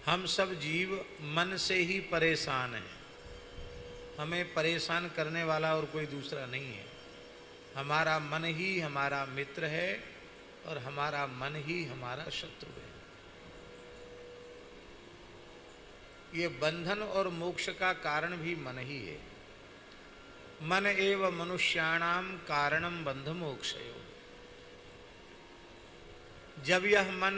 हम सब जीव मन से ही परेशान हैं। हमें परेशान करने वाला और कोई दूसरा नहीं है। हमारा मन ही हमारा मित्र है और हमारा मन ही हमारा शत्रु है। ये बंधन और मोक्ष का कारण भी मन ही है। मन एव मनुष्याणाम कारणम बंध मोक्षयो। जब यह मन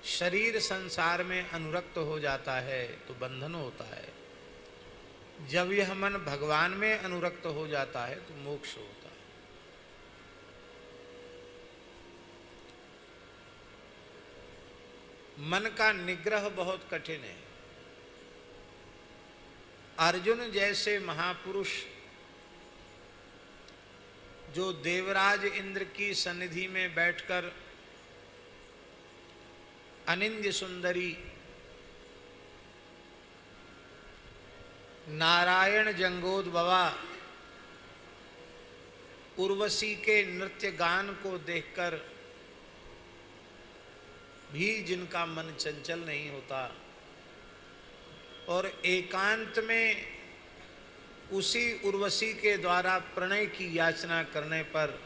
शरीर संसार में अनुरक्त हो जाता है तो बंधन होता है। जब यह मन भगवान में अनुरक्त हो जाता है तो मोक्ष होता है। मन का निग्रह बहुत कठिन है। अर्जुन जैसे महापुरुष जो देवराज इंद्र की सन्निधि में बैठकर अनिंद्य सुंदरी नारायण जंगोद्भवा उर्वशी के नृत्य गान को देखकर भी जिनका मन चंचल नहीं होता और एकांत में उसी उर्वशी के द्वारा प्रणय की याचना करने पर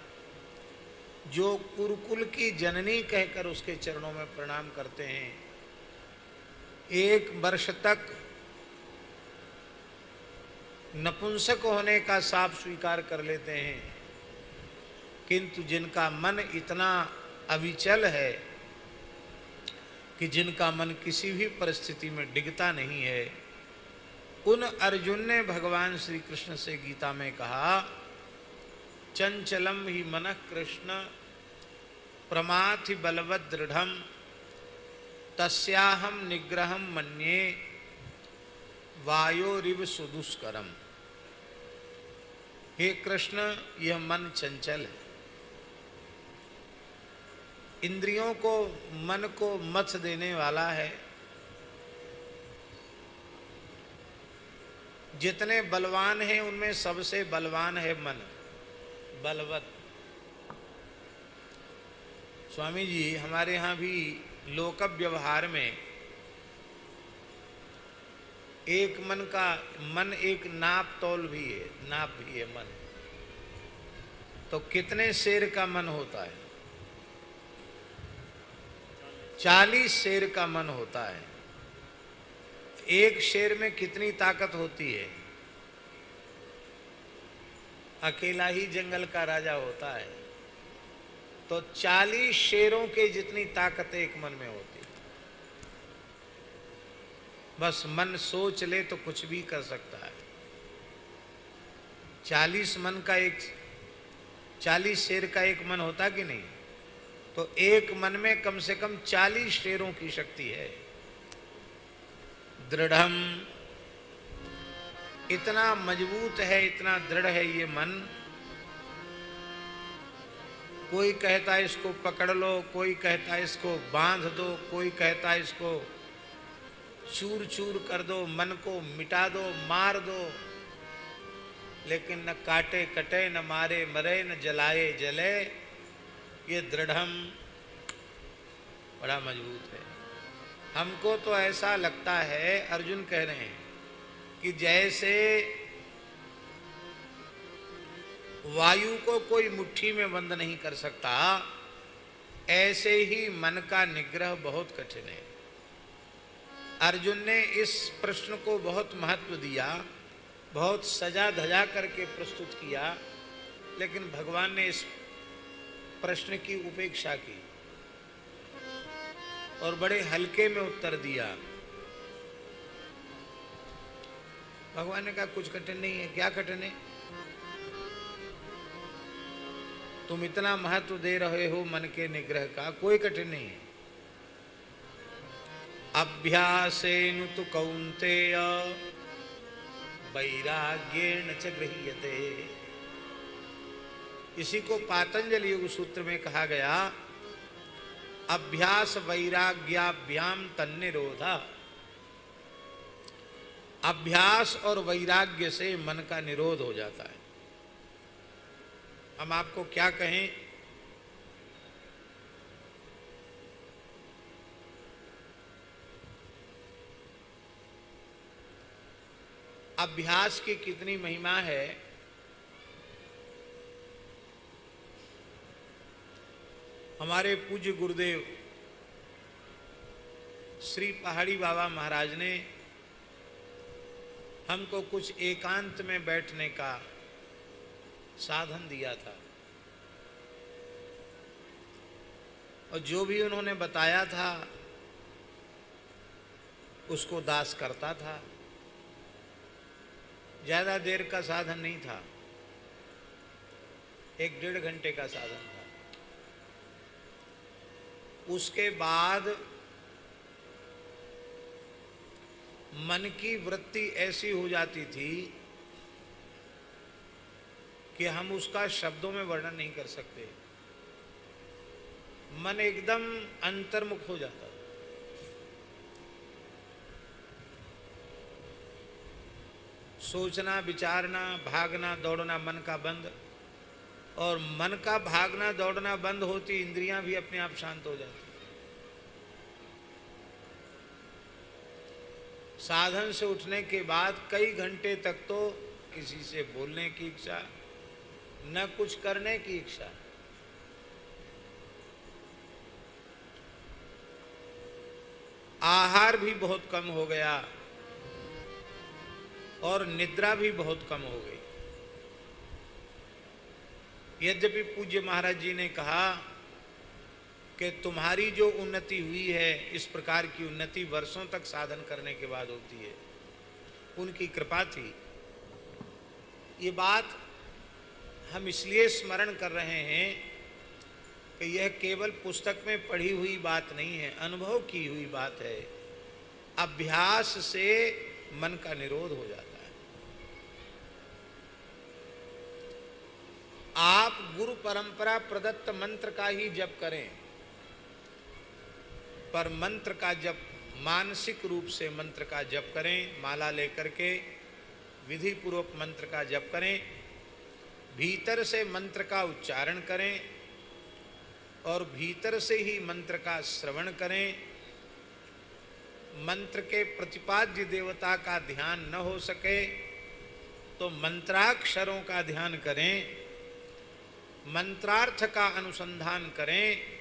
जो कुरुकुल की जननी कहकर उसके चरणों में प्रणाम करते हैं, 1 वर्ष तक नपुंसक होने का साफ स्वीकार कर लेते हैं, किंतु जिनका मन इतना अविचल है कि जिनका मन किसी भी परिस्थिति में डिगता नहीं है, उन अर्जुन ने भगवान श्री कृष्ण से गीता में कहा, चंचलम ही मनः कृष्ण प्रमाथि बलवद दृढ़म तस्याहम निग्रहम मन्ये वायोरिव सुदुष्करम। हे कृष्ण, यह मन चंचल है। इंद्रियों को मन को मथ देने वाला है। जितने बलवान हैं उनमें सबसे बलवान है मन, बलवत। स्वामी जी हमारे यहाँ भी लोक व्यवहार में एक मन एक नाप तौल भी है, नाप भी है मन। तो कितने शेर का मन होता है? 40 शेर का मन होता है। एक शेर में कितनी ताकत होती है? अकेला ही जंगल का राजा होता है। तो 40 शेरों के जितनी ताकत एक मन में होती है। बस मन सोच ले तो कुछ भी कर सकता है। 40 शेर का एक मन होता कि नहीं? तो एक मन में कम से कम 40 शेरों की शक्ति है। दृढ़म, इतना मजबूत है, इतना दृढ़ है ये मन। कोई कहता है इसको पकड़ लो, कोई कहता है इसको बांध दो, कोई कहता है इसको चूर चूर कर दो, मन को मिटा दो, मार दो, लेकिन न काटे कटे, न मारे मरे, न जलाए जले। ये दृढ़म बड़ा मजबूत है। हमको तो ऐसा लगता है, अर्जुन कह रहे हैं कि जैसे वायु को कोई मुट्ठी में बंद नहीं कर सकता, ऐसे ही मन का निग्रह बहुत कठिन है। अर्जुन ने इस प्रश्न को बहुत महत्व दिया, बहुत सजा धजा करके प्रस्तुत किया, लेकिन भगवान ने इस प्रश्न की उपेक्षा की और बड़े हल्के में उत्तर दिया। भगवान ने कहा कुछ कठिन नहीं है। क्या कठिन है? तुम इतना महत्व दे रहे हो मन के निग्रह का, कोई कठिन नहीं है। अभ्यासेन तु कौन्तेय वैराग्येण च गृह्यते। इसी को पातंजलि योग सूत्र में कहा गया, अभ्यास वैराग्याभ्याम तन्निरोधा। अभ्यास और वैराग्य से मन का निरोध हो जाता है। हम आपको क्या कहें अभ्यास की कितनी महिमा है। हमारे पूज्य गुरुदेव श्री पहाड़ी बाबा महाराज ने हमको कुछ एकांत में बैठने का साधन दिया था, और जो भी उन्होंने बताया था उसको दास करता था। ज़्यादा देर का साधन नहीं था, 1-1.5 घंटे का साधन था। उसके बाद मन की वृत्ति ऐसी हो जाती थी कि हम उसका शब्दों में वर्णन नहीं कर सकते। मन एकदम अंतर्मुख हो जाता। सोचना, विचारना, भागना, दौड़ना मन का बंद, और मन का भागना दौड़ना बंद होती इंद्रियां भी अपने आप शांत हो जाती। साधन से उठने के बाद कई घंटे तक तो किसी से बोलने की इच्छा, न कुछ करने की इच्छा। आहार भी बहुत कम हो गया और निद्रा भी बहुत कम हो गई। यद्यपि पूज्य महाराज जी ने कहा कि तुम्हारी जो उन्नति हुई है, इस प्रकार की उन्नति वर्षों तक साधन करने के बाद होती है, उनकी कृपा थी। ये बात हम इसलिए स्मरण कर रहे हैं कि यह केवल पुस्तक में पढ़ी हुई बात नहीं है, अनुभव की हुई बात है। अभ्यास से मन का निरोध हो जाता है। आप गुरु परंपरा प्रदत्त मंत्र का ही जप करें, पर मंत्र का जप मानसिक रूप से मंत्र का जप करें। माला लेकर के विधि पूर्वक मंत्र का जप करें, भीतर से मंत्र का उच्चारण करें और भीतर से ही मंत्र का श्रवण करें। मंत्र के प्रतिपाद्य देवता का ध्यान न हो सके तो मंत्राक्षरों का ध्यान करें, मंत्रार्थ का अनुसंधान करें।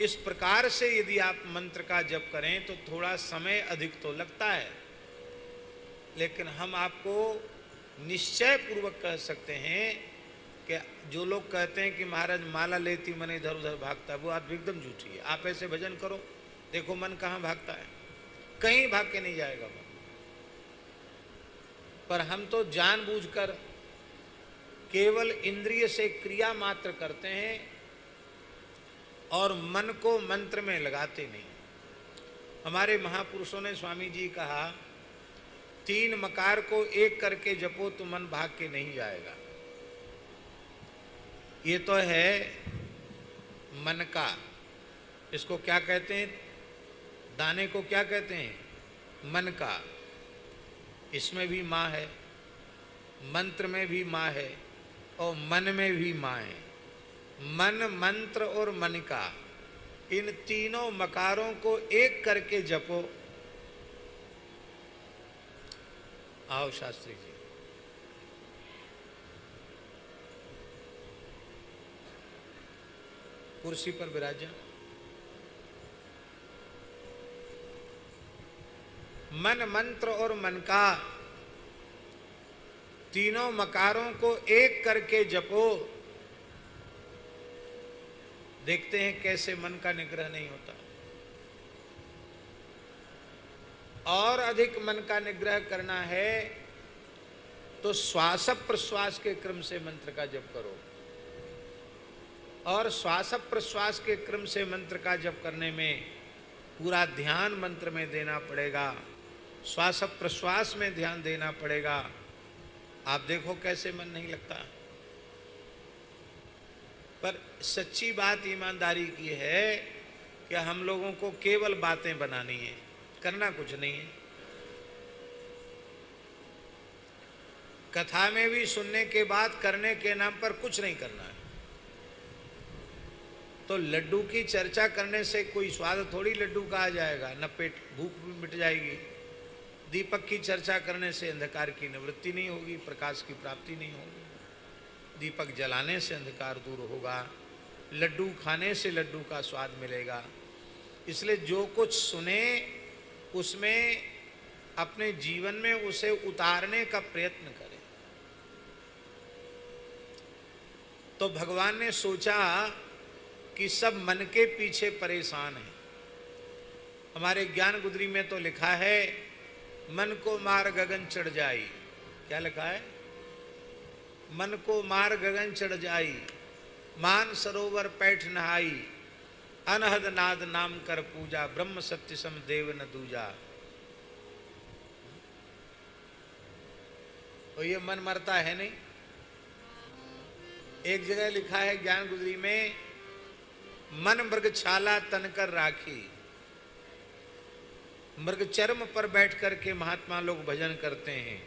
इस प्रकार से यदि आप मंत्र का जप करें तो थोड़ा समय अधिक तो लगता है, लेकिन हम आपको निश्चय पूर्वक कह सकते हैं कि जो लोग कहते हैं कि महाराज माला लेती मन इधर उधर भागता, वो आप एकदम झूठी है। आप ऐसे भजन करो, देखो मन कहाँ भागता है, कहीं भाग के नहीं जाएगा मन। पर हम तो जानबूझकर केवल इंद्रिय से क्रिया मात्र करते हैं और मन को मंत्र में लगाते नहीं। हमारे महापुरुषों ने, स्वामी जी कहा, 3 मकार को एक करके जपो तो मन भाग के नहीं जाएगा। ये तो है मन का, इसको क्या कहते हैं, दाने को क्या कहते हैं, मन का। इसमें भी माँ है, मंत्र में भी माँ है और मन में भी माँ है। मन, मंत्र और मन का, इन तीनों मकारों को एक करके जपो। आओ शास्त्री जी। कुर्सी पर विराजा। मन, मंत्र और मन का, तीनों मकारों को एक करके जपो। देखते हैं कैसे मन का निग्रह नहीं होता। और अधिक मन का निग्रह करना है तो श्वास प्रश्वास के क्रम से मंत्र का जप करो, और श्वास प्रश्वास के क्रम से मंत्र का जप करने में पूरा ध्यान मंत्र में देना पड़ेगा, श्वास प्रश्वास में ध्यान देना पड़ेगा। आप देखो कैसे मन नहीं लगता। पर सच्ची बात ईमानदारी की है कि हम लोगों को केवल बातें बनानी है, करना कुछ नहीं है। कथा में भी सुनने के बाद करने के नाम पर कुछ नहीं करना है। तो लड्डू की चर्चा करने से कोई स्वाद थोड़ी लड्डू का आ जाएगा, न पेट भूख भी मिट जाएगी। दीपक की चर्चा करने से अंधकार की निवृत्ति नहीं होगी, प्रकाश की प्राप्ति नहीं होगी। दीपक जलाने से अंधकार दूर होगा, लड्डू खाने से लड्डू का स्वाद मिलेगा। इसलिए जो कुछ सुने उसमें अपने जीवन में उसे उतारने का प्रयत्न करें। तो भगवान ने सोचा कि सब मन के पीछे परेशान हैं। हमारे ज्ञान गुदरी में तो लिखा है, मन को मार गगन चढ़ जाई। क्या लिखा है? मन को मार गगन चढ़ जाई, मान सरोवर पैठ नहाई, अनहद नाद नाम कर पूजा, ब्रह्म सत्य सम देव न दूजा। तो ये मन मरता है नहीं। एक जगह लिखा है ज्ञान गुदरी में, मन मृगछाला तनकर राखी। मृग चर्म पर बैठ करके महात्मा लोग भजन करते हैं।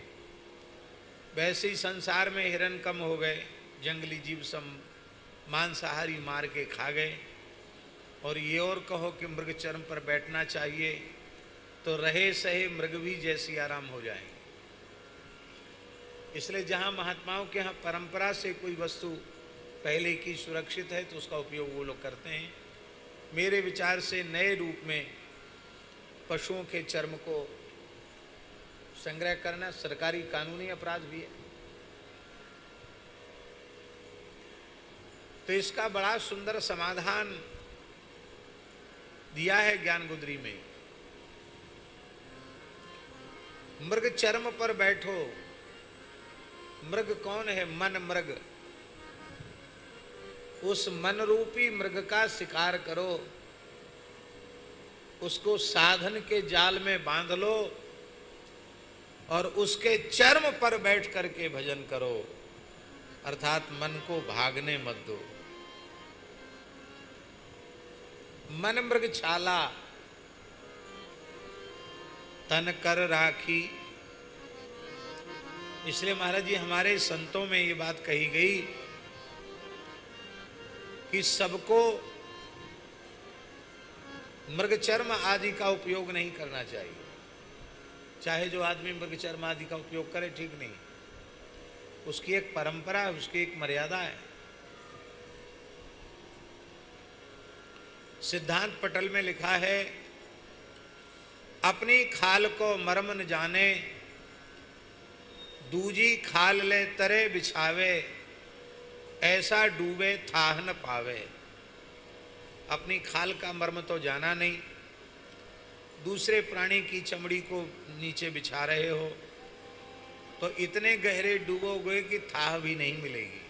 वैसे ही संसार में हिरन कम हो गए, जंगली जीव सब मांसाहारी मार के खा गए, और ये और कहो कि मृग चर्म पर बैठना चाहिए तो रहे सहे मृग भी जैसी आराम हो जाएंगे। इसलिए जहाँ महात्माओं के यहाँ परंपरा से कोई वस्तु पहले की सुरक्षित है तो उसका उपयोग वो लोग करते हैं। मेरे विचार से नए रूप में पशुओं के चर्म को संग्रह करना सरकारी कानूनी अपराध भी है। तो इसका बड़ा सुंदर समाधान दिया है ज्ञान गुदरी में। मृग चर्म पर बैठो। मृग कौन है? मन मृग। उस मन रूपी मृग का शिकार करो, उसको साधन के जाल में बांध लो और उसके चर्म पर बैठ करके भजन करो, अर्थात मन को भागने मत दो। मन मृग छाला तन कर राखी। इसलिए महाराज जी हमारे संतों में ये बात कही गई कि सबको मृगचर्म आदि का उपयोग नहीं करना चाहिए। चाहे जो आदमी मृगचर्म आदि का उपयोग करे ठीक नहीं, उसकी एक परंपरा है, उसकी एक मर्यादा है। सिद्धांत पटल में लिखा है, अपनी खाल को मर्म न जाने, दूजी खाल ले तरे बिछावे, ऐसा डूबे थाह न पावे। अपनी खाल का मर्म तो जाना नहीं, दूसरे प्राणी की चमड़ी को नीचे बिछा रहे हो तो इतने गहरे डूबोगे कि थाह भी नहीं मिलेगी।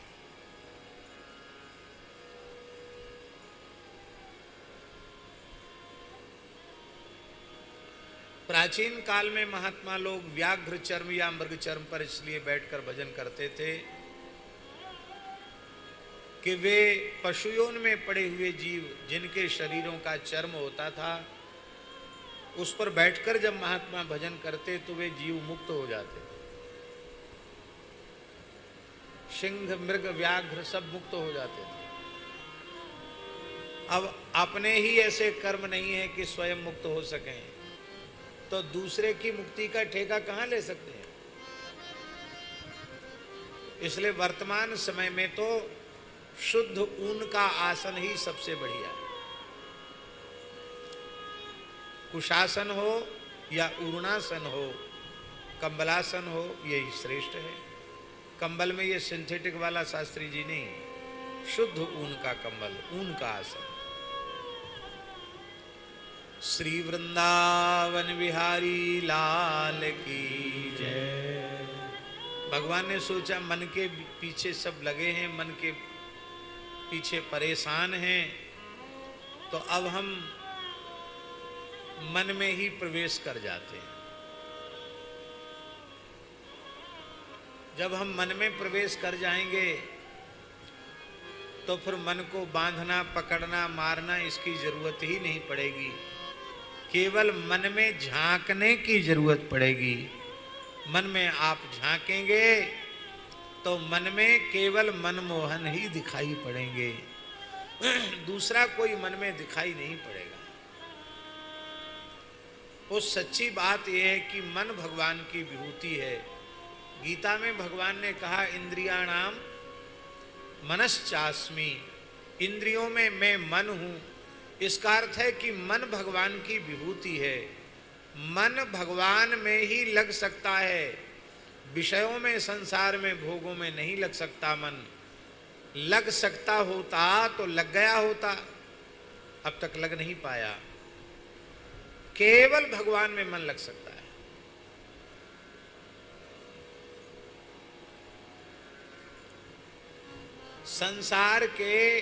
प्राचीन काल में महात्मा लोग व्याघ्र चर्म या मृग चर्म पर इसलिए बैठकर भजन करते थे कि वे पशुओं में पड़े हुए जीव जिनके शरीरों का चर्म होता था, उस पर बैठकर जब महात्मा भजन करते तो वे जीव मुक्त हो जाते। सिंह मृग व्याघ्र सब मुक्त हो जाते थे। अब अपने ही ऐसे कर्म नहीं है कि स्वयं मुक्त हो सकें, तो दूसरे की मुक्ति का ठेका कहाँ ले सकते हैं। इसलिए वर्तमान समय में तो शुद्ध ऊन का आसन ही सबसे बढ़िया है। कुशासन हो या ऊर्णासन हो, कंबलासन हो, यही श्रेष्ठ है। कंबल में ये सिंथेटिक वाला शास्त्री जी नहीं, शुद्ध ऊन का कंबल, ऊन का आसन। श्री वृंदावन बिहारी लाल की जय। भगवान ने सोचा मन के पीछे सब लगे हैं, मन के पीछे परेशान हैं, तो अब हम मन में ही प्रवेश कर जाते हैं। जब हम मन में प्रवेश कर जाएंगे तो फिर मन को बांधना, पकड़ना, मारना इसकी जरूरत ही नहीं पड़ेगी। केवल मन में झांकने की जरूरत पड़ेगी। मन में आप झांकेंगे तो मन में केवल मनमोहन ही दिखाई पड़ेंगे, दूसरा कोई मन में दिखाई नहीं पड़ेगा। वो सच्ची बात यह है कि मन भगवान की विभूति है। गीता में भगवान ने कहा इंद्रियाणाम मनश्चास्मि, इंद्रियों में मैं मन हूं। इसका अर्थ है कि मन भगवान की विभूति है। मन भगवान में ही लग सकता है, विषयों में, संसार में, भोगों में नहीं लग सकता। मन लग सकता होता तो लग गया होता, अब तक लग नहीं पाया। केवल भगवान में मन लग सकता है। संसार के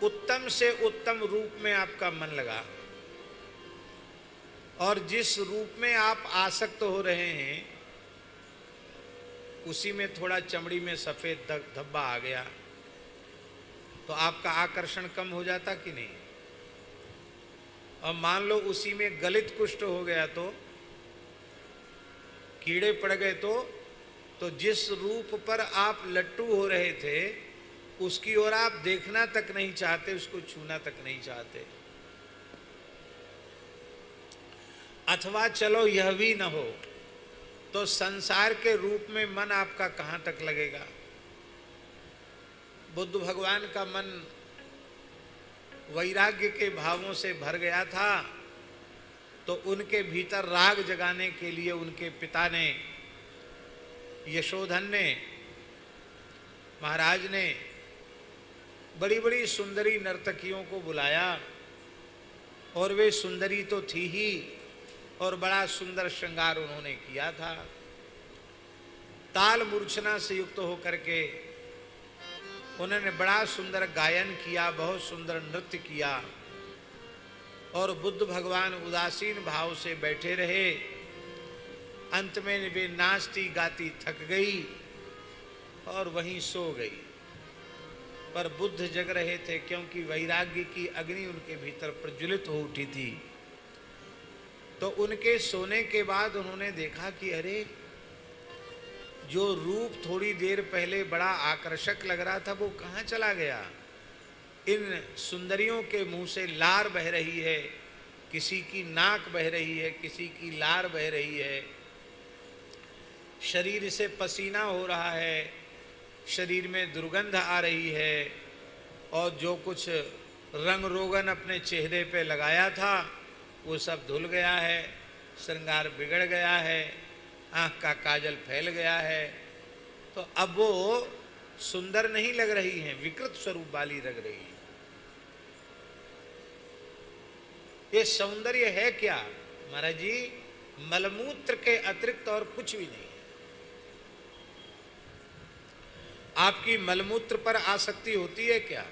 उत्तम से उत्तम रूप में आपका मन लगा, और जिस रूप में आप आसक्त हो रहे हैं उसी में थोड़ा चमड़ी में सफेद धब्बा आ गया तो आपका आकर्षण कम हो जाता कि नहीं? और मान लो उसी में गलित कुष्ठ हो गया तो, कीड़े पड़ गए तो जिस रूप पर आप लट्टू हो रहे थे उसकी ओर आप देखना तक नहीं चाहते, उसको छूना तक नहीं चाहते। अथवा चलो यह भी न हो तो संसार के रूप में मन आपका कहां तक लगेगा? बुद्ध भगवान का मन वैराग्य के भावों से भर गया था, तो उनके भीतर राग जगाने के लिए उनके पिता ने, यशोधन ने, महाराज ने बड़ी बड़ी सुंदरी नर्तकियों को बुलाया, और वे सुंदरी तो थी ही, और बड़ा सुंदर श्रृंगार उन्होंने किया था। ताल मूर्छना से युक्त होकर के उन्होंने बड़ा सुंदर गायन किया, बहुत सुंदर नृत्य किया, और बुद्ध भगवान उदासीन भाव से बैठे रहे। अंत में वे नाचती गाती थक गई और वहीं सो गई। पर बुद्ध जग रहे थे, क्योंकि वैराग्य की अग्नि उनके भीतर प्रज्वलित हो उठी थी। तो उनके सोने के बाद उन्होंने देखा कि अरे, जो रूप थोड़ी देर पहले बड़ा आकर्षक लग रहा था वो कहाँ चला गया? इन सुंदरियों के मुंह से लार बह रही है, किसी की नाक बह रही है, किसी की लार बह रही है, शरीर से पसीना हो रहा है, शरीर में दुर्गंध आ रही है, और जो कुछ रंग रोगन अपने चेहरे पे लगाया था वो सब धुल गया है, श्रृंगार बिगड़ गया है, आँख का काजल फैल गया है। तो अब वो सुंदर नहीं लग रही हैं, विकृत स्वरूप वाली लग रही है। ये सौंदर्य है क्या महाराज जी? मलमूत्र के अतिरिक्त और कुछ भी नहीं है। आपकी मलमूत्र पर आसक्ति होती है क्या?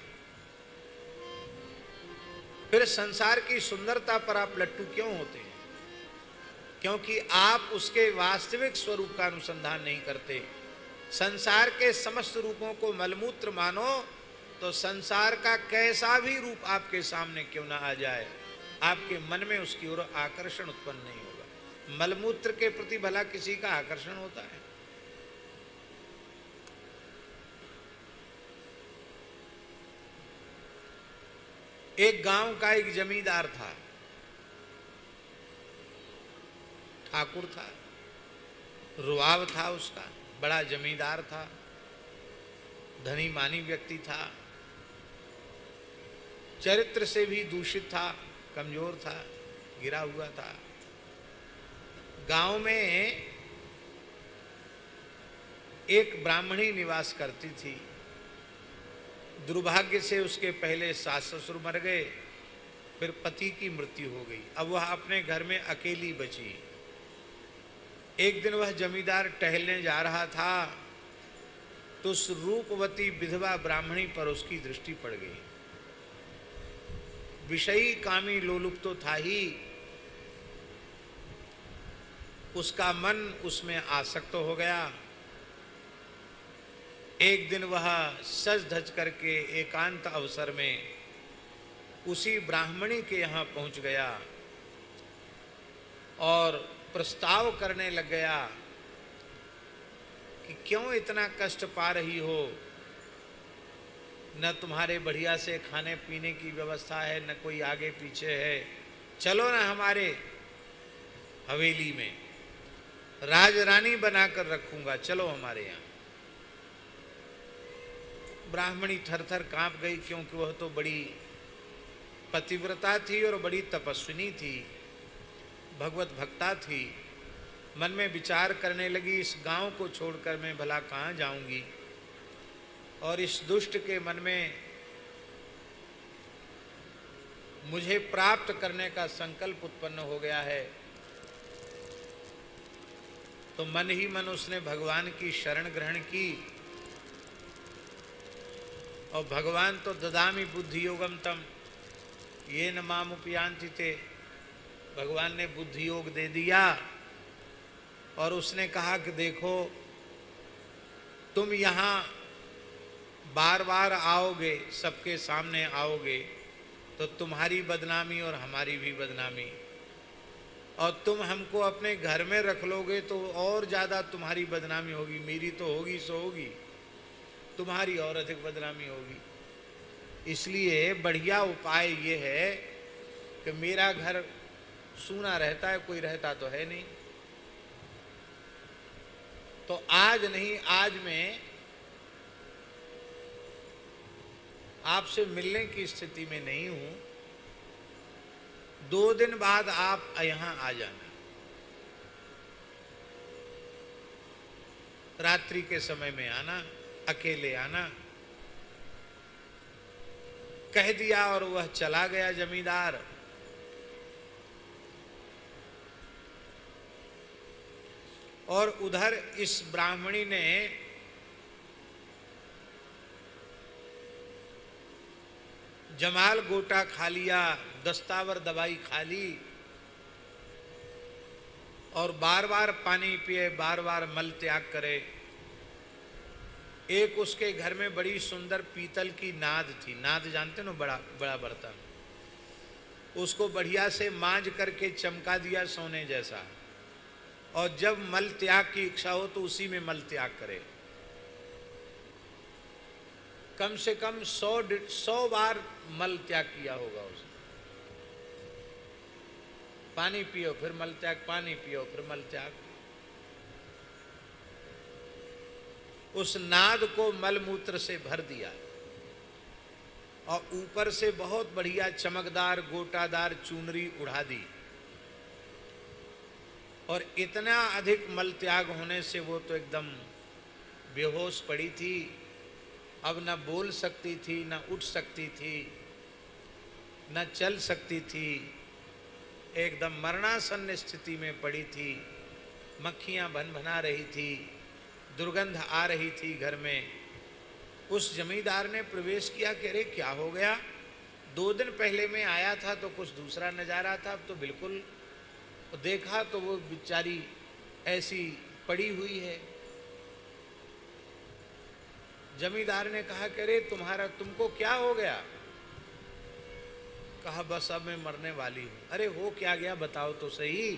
फिर संसार की सुंदरता पर आप लट्टू क्यों होते हैं? क्योंकि आप उसके वास्तविक स्वरूप का अनुसंधान नहीं करते। संसार के समस्त रूपों को मलमूत्र मानो तो संसार का कैसा भी रूप आपके सामने क्यों ना आ जाए, आपके मन में उसकी ओर आकर्षण उत्पन्न नहीं होगा। मलमूत्र के प्रति भला किसी का आकर्षण होता है? एक गांव का एक जमींदार था, ठाकुर था, रुआब था उसका, बड़ा जमींदार था, धनी मानी व्यक्ति था, चरित्र से भी दूषित था, कमजोर था, गिरा हुआ था। गांव में एक ब्राह्मणी निवास करती थी। दुर्भाग्य से उसके पहले सास ससुर मर गए, फिर पति की मृत्यु हो गई। अब वह अपने घर में अकेली बची। एक दिन वह जमींदार टहलने जा रहा था तो उस रूपवती विधवा ब्राह्मणी पर उसकी दृष्टि पड़ गई। विषयी कामी लोलुप तो था ही, उसका मन उसमें आसक्त हो गया। एक दिन वह सज धज करके एकांत अवसर में उसी ब्राह्मणी के यहाँ पहुँच गया और प्रस्ताव करने लग गया कि क्यों इतना कष्ट पा रही हो, न तुम्हारे बढ़िया से खाने पीने की व्यवस्था है, न कोई आगे पीछे है, चलो ना हमारे हवेली में, राजरानी बनाकर रखूंगा, चलो हमारे यहाँ। ब्राह्मणी थरथर कांप गई, क्योंकि वह तो बड़ी पतिव्रता थी और बड़ी तपस्विनी थी, भगवत भक्ता थी। मन में विचार करने लगी, इस गांव को छोड़कर मैं भला कहाँ जाऊंगी, और इस दुष्ट के मन में मुझे प्राप्त करने का संकल्प उत्पन्न हो गया है। तो मन ही मन उसने भगवान की शरण ग्रहण की, और भगवान तो ददामि बुद्धि योगम तम ये न माम उपयांति ते, भगवान ने बुद्धि योग दे दिया। और उसने कहा कि देखो, तुम यहाँ बार बार आओगे, सबके सामने आओगे, तो तुम्हारी बदनामी और हमारी भी बदनामी, और तुम हमको अपने घर में रख लोगे तो और ज़्यादा तुम्हारी बदनामी होगी। मेरी तो होगी सो होगी, तुम्हारी और अधिक बदनामी होगी। इसलिए बढ़िया उपाय ये है कि मेरा घर सूना रहता है, कोई रहता तो है नहीं, तो आज नहीं आज मैं आपसे मिलने की स्थिति में नहीं हूं, 2 दिन बाद आप यहां आ जाना, रात्रि के समय में आना, अकेले आना। कह दिया और वह चला गया जमींदार। और उधर इस ब्राह्मणी ने जमाल गोटा खा लिया, दस्तावर दवाई खा ली, और बार बार पानी पिए, बार बार मल त्याग करे। एक उसके घर में बड़ी सुंदर पीतल की नाद थी, नाद जानते ना, बड़ा बड़ा बर्तन, उसको बढ़िया से मांज करके चमका दिया सोने जैसा, और जब मल त्याग की इच्छा हो तो उसी में मल त्याग करे। कम से कम 100 बार मल त्याग किया होगा उसने। पानी पियो फिर मल त्याग, पानी पियो फिर मल त्याग। उस नाद को मलमूत्र से भर दिया, और ऊपर से बहुत बढ़िया चमकदार गोटादार चूनरी उड़ा दी, और इतना अधिक मल त्याग होने से वो तो एकदम बेहोश पड़ी थी। अब न बोल सकती थी, न उठ सकती थी, न चल सकती थी, एकदम मरणासन्न स्थिति में पड़ी थी। मक्खियां भनभना रही थी, दुर्गंध आ रही थी घर में। उस जमींदार ने प्रवेश किया कि अरे क्या हो गया, 2 दिन पहले मैं आया था तो कुछ दूसरा नज़ारा था, अब तो बिल्कुल, देखा तो वो बेचारी ऐसी पड़ी हुई है। जमींदार ने कहा कि अरे तुमको क्या हो गया? कहा बस अब मैं मरने वाली हूं। अरे हो क्या गया, बताओ तो सही।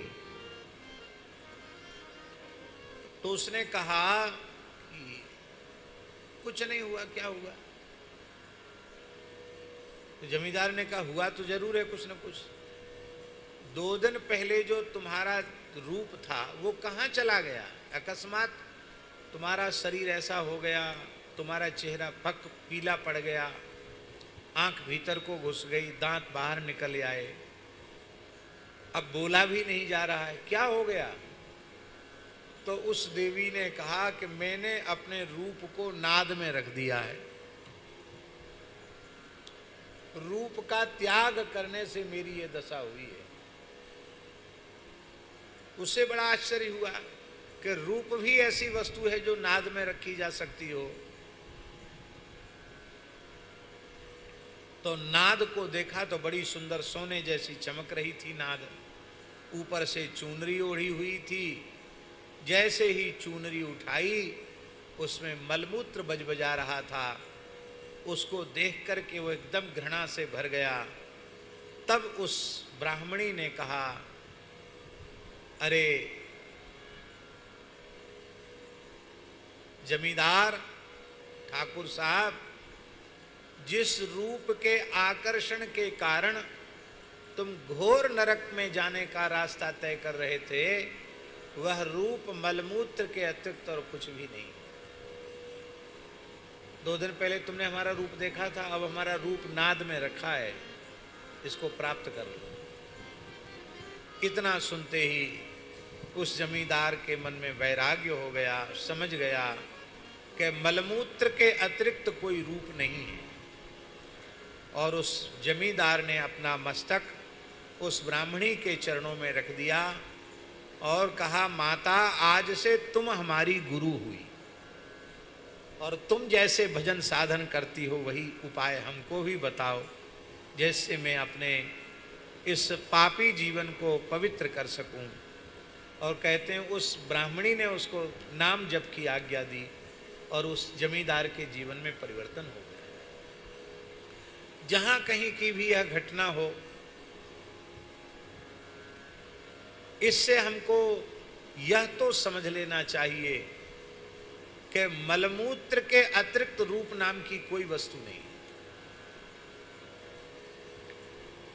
तो उसने कहा कि कुछ नहीं हुआ। क्या हुआ? तो जमींदार ने कहा हुआ तो जरूर है कुछ न कुछ। 2 दिन पहले जो तुम्हारा रूप था वो कहाँ चला गया? अकस्मात तुम्हारा शरीर ऐसा हो गया, तुम्हारा चेहरा पक पीला पड़ गया, आंख भीतर को घुस गई, दांत बाहर निकल आए, अब बोला भी नहीं जा रहा है, क्या हो गया? तो उस देवी ने कहा कि मैंने अपने रूप को नाद में रख दिया है, रूप का त्याग करने से मेरी ये दशा हुई है। उससे बड़ा आश्चर्य हुआ कि रूप भी ऐसी वस्तु है जो नाद में रखी जा सकती हो। तो नाद को देखा तो बड़ी सुंदर सोने जैसी चमक रही थी नाद, ऊपर से चूनरी ओढ़ी हुई थी। जैसे ही चूनरी उठाई उसमें मलमूत्र बजबजा रहा था, उसको देख करके वो एकदम घृणा से भर गया। तब उस ब्राह्मणी ने कहा अरे जमींदार ठाकुर साहब, जिस रूप के आकर्षण के कारण तुम घोर नरक में जाने का रास्ता तय कर रहे थे, वह रूप मलमूत्र के अतिरिक्त और कुछ भी नहीं। 2 दिन पहले तुमने हमारा रूप देखा था, अब हमारा रूप नाद में रखा है, इसको प्राप्त कर लो। इतना सुनते ही उस जमींदार के मन में वैराग्य हो गया, समझ गया कि मलमूत्र के अतिरिक्त कोई रूप नहीं है। और उस जमींदार ने अपना मस्तक उस ब्राह्मणी के चरणों में रख दिया और कहा, माता, आज से तुम हमारी गुरु हुई और तुम जैसे भजन साधन करती हो वही उपाय हमको भी बताओ, जैसे मैं अपने इस पापी जीवन को पवित्र कर सकूं। और कहते हैं उस ब्राह्मणी ने उसको नाम जप की आज्ञा दी और उस जमींदार के जीवन में परिवर्तन हो गया। जहां कहीं की भी यह घटना हो, इससे हमको यह तो समझ लेना चाहिए कि मलमूत्र के अतिरिक्त रूप नाम की कोई वस्तु नहीं।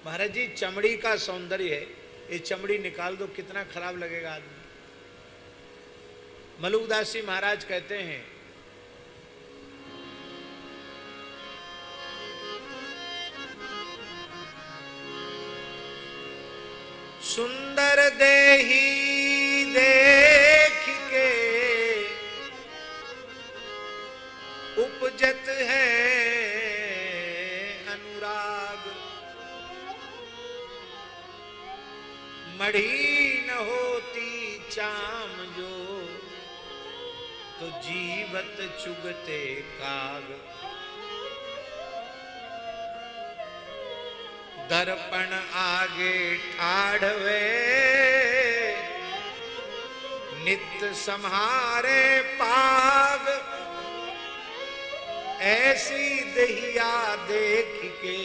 महाराज जी, चमड़ी का सौंदर्य है, ये चमड़ी निकाल दो कितना खराब लगेगा आदमी। मलुकदासी महाराज कहते हैं, सुंदर देही देख के उपजत है अनुराग, मढ़ी न होती चाम जो तो जीवत चुगते काग। दर्पण आगे ठाढ़वे नित्य सम्हारे पाग, ऐसी दहिया देख के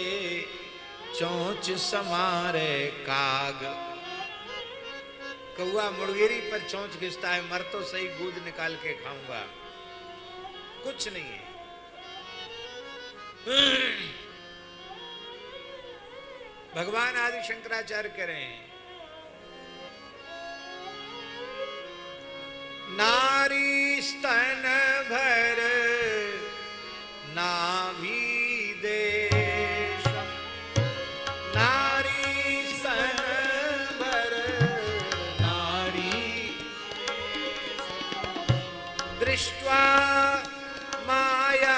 चोंच समारे काग। कौआ मुर्गेरी पर चोंच घिसता है, मर तो सही, दूध निकाल के खाऊंगा, कुछ नहीं है। भगवान आदि शंकराचार्य कह रहे हैं, नारी स्तन भर नाभि देशम, नारी स्तन भर नारी दृष्ट्वा माया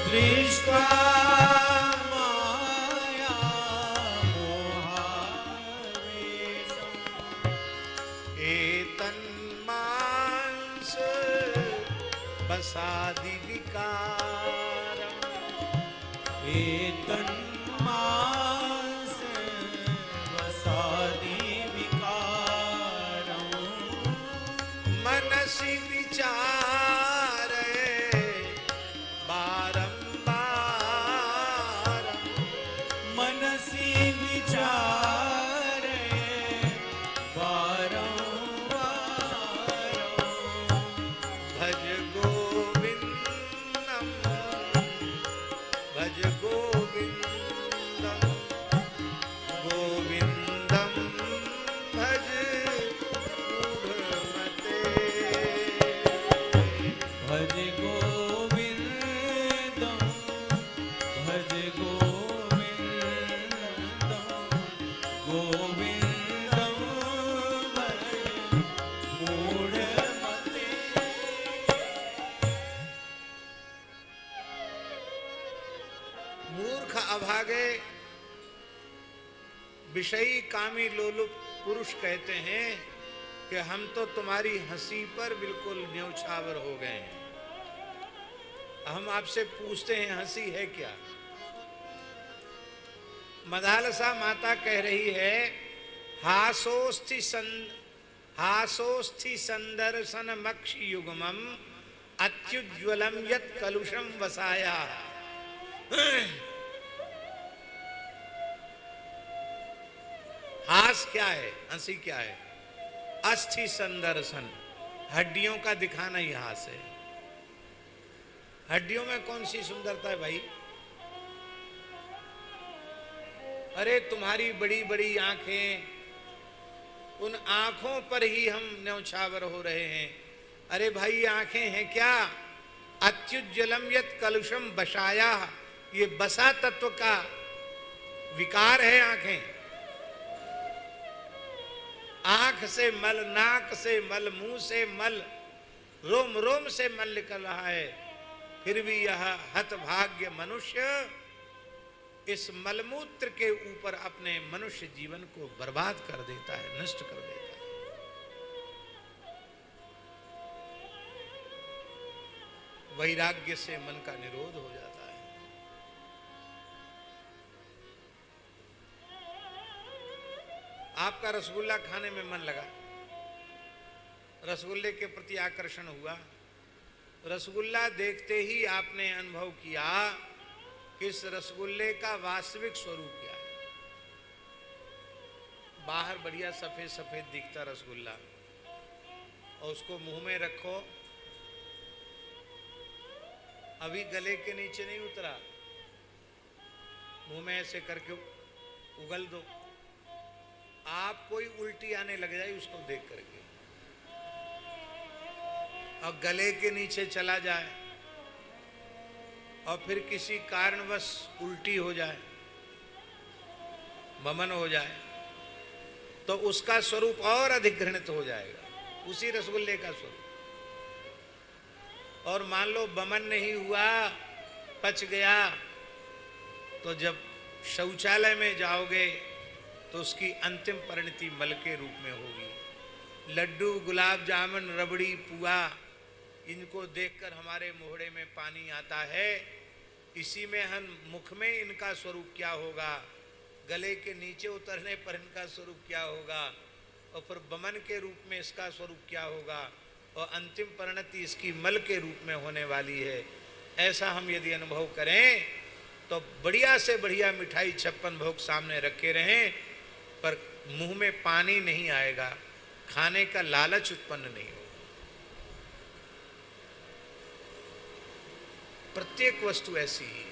दृष्ट्वा माया मोहावेशम्, एतन्मांस वसादि विकारम्, एतन्मांस वसादि विकारम्, मनसि विचार विषयी कामी लोलुप पुरुष कहते हैं कि हम तो तुम्हारी हंसी पर बिल्कुल न्यौछावर हो गए हैं। हम आपसे पूछते हैं, हंसी है क्या? मदालसा माता कह रही है, हासोस्थि संदर्शन मक्ष युग्मम अत्युज्वलम यत् कलुषम वसाया। हास क्या है, हंसी क्या है? अस्थि संदर्शन, हड्डियों का दिखाना ही हास है। हड्डियों में कौन सी सुंदरता है भाई? अरे तुम्हारी बड़ी बड़ी आंखें, उन आंखों पर ही हम न्यौछावर हो रहे हैं। अरे भाई ये आंखें हैं क्या? अत्युज्जलम यत् कलुषम बसाया, ये बसा तत्व का विकार है आंखें। आंख से मल, नाक से मल, मुंह से मल, रोम रोम से मल निकल रहा है, फिर भी यह हतभाग्य मनुष्य इस मलमूत्र के ऊपर अपने मनुष्य जीवन को बर्बाद कर देता है, नष्ट कर देता है। वैराग्य से मन का निरोध हो जाता है। आपका रसगुल्ला खाने में मन लगा, रसगुल्ले के प्रति आकर्षण हुआ, रसगुल्ला देखते ही आपने अनुभव किया कि इस रसगुल्ले का वास्तविक स्वरूप क्या है। बाहर बढ़िया सफेद सफेद दिखता रसगुल्ला, और उसको मुंह में रखो, अभी गले के नीचे नहीं उतरा, मुंह में ऐसे करके उगल दो, आप कोई उल्टी आने लग जाए उसको देख करके, और गले के नीचे चला जाए, और फिर किसी कारणवश उल्टी हो जाए, वमन हो जाए, तो उसका स्वरूप और अधिक घृणित हो जाएगा, उसी रसगुल्ले का स्वरूप। और मान लो वमन नहीं हुआ, पच गया, तो जब शौचालय में जाओगे तो उसकी अंतिम परिणति मल के रूप में होगी। लड्डू, गुलाब जामुन, रबड़ी, पुआ, इनको देखकर हमारे मोहड़े में पानी आता है। इसी में हम मुख में इनका स्वरूप क्या होगा, गले के नीचे उतरने पर इनका स्वरूप क्या होगा, और फिर वमन के रूप में इसका स्वरूप क्या होगा, और अंतिम परिणति इसकी मल के रूप में होने वाली है। ऐसा हम यदि अनुभव करें तो बढ़िया से बढ़िया मिठाई 56 भोग सामने रखे रहें, पर मुंह में पानी नहीं आएगा, खाने का लालच उत्पन्न नहीं होगा। प्रत्येक वस्तु ऐसी ही,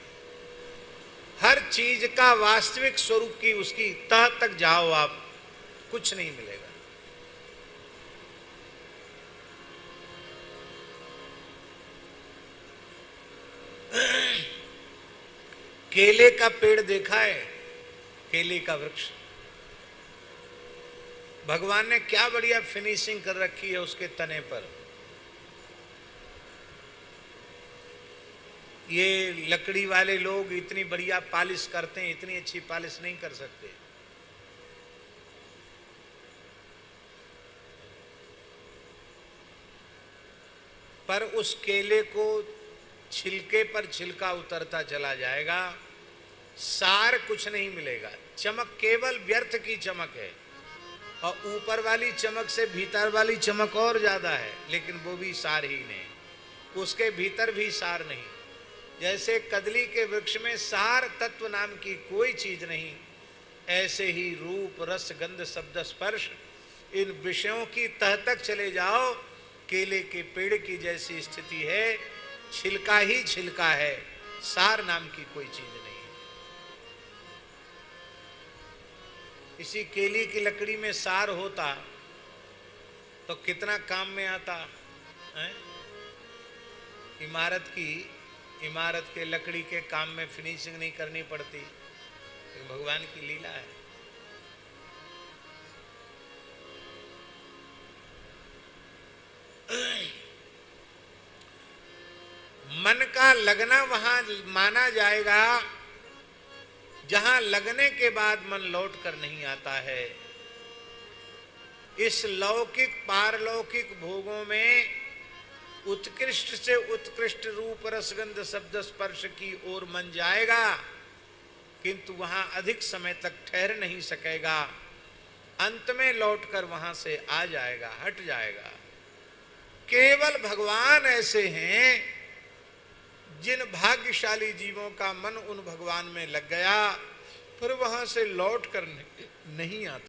हर चीज का वास्तविक स्वरूप की उसकी तह तक जाओ आप, कुछ नहीं मिलेगा। केले का पेड़ देखा है, केले का वृक्ष, भगवान ने क्या बढ़िया फिनिशिंग कर रखी है उसके तने पर। ये लकड़ी वाले लोग इतनी बढ़िया पॉलिश करते हैं, इतनी अच्छी पॉलिश नहीं कर सकते। पर उस केले को छिलके पर छिलका उतरता चला जाएगा, सार कुछ नहीं मिलेगा, चमक केवल व्यर्थ की चमक है, और ऊपर वाली चमक से भीतर वाली चमक और ज्यादा है, लेकिन वो भी सार ही नहीं, उसके भीतर भी सार नहीं। जैसे कदली के वृक्ष में सार तत्व नाम की कोई चीज नहीं, ऐसे ही रूप, रस, गंध, शब्द, स्पर्श, इन विषयों की तह तक चले जाओ, केले के पेड़ की जैसी स्थिति है, छिलका ही छिलका है, सार नाम की कोई चीज नहीं। इसी केले की लकड़ी में सार होता तो कितना काम में आता है? इमारत के लकड़ी के काम में फिनिशिंग नहीं करनी पड़ती, तो भगवान की लीला है। मन का लगना वहां माना जाएगा जहां लगने के बाद मन लौट कर नहीं आता है। इस लौकिक पारलौकिक भोगों में उत्कृष्ट से उत्कृष्ट रूप, रसगंध, शब्द, स्पर्श की ओर मन जाएगा, किंतु वहां अधिक समय तक ठहर नहीं सकेगा, अंत में लौटकर वहां से आ जाएगा, हट जाएगा। केवल भगवान ऐसे हैं जिन भाग्यशाली जीवों का मन उन भगवान में लग गया, फिर वहां से लौट कर नहीं आता।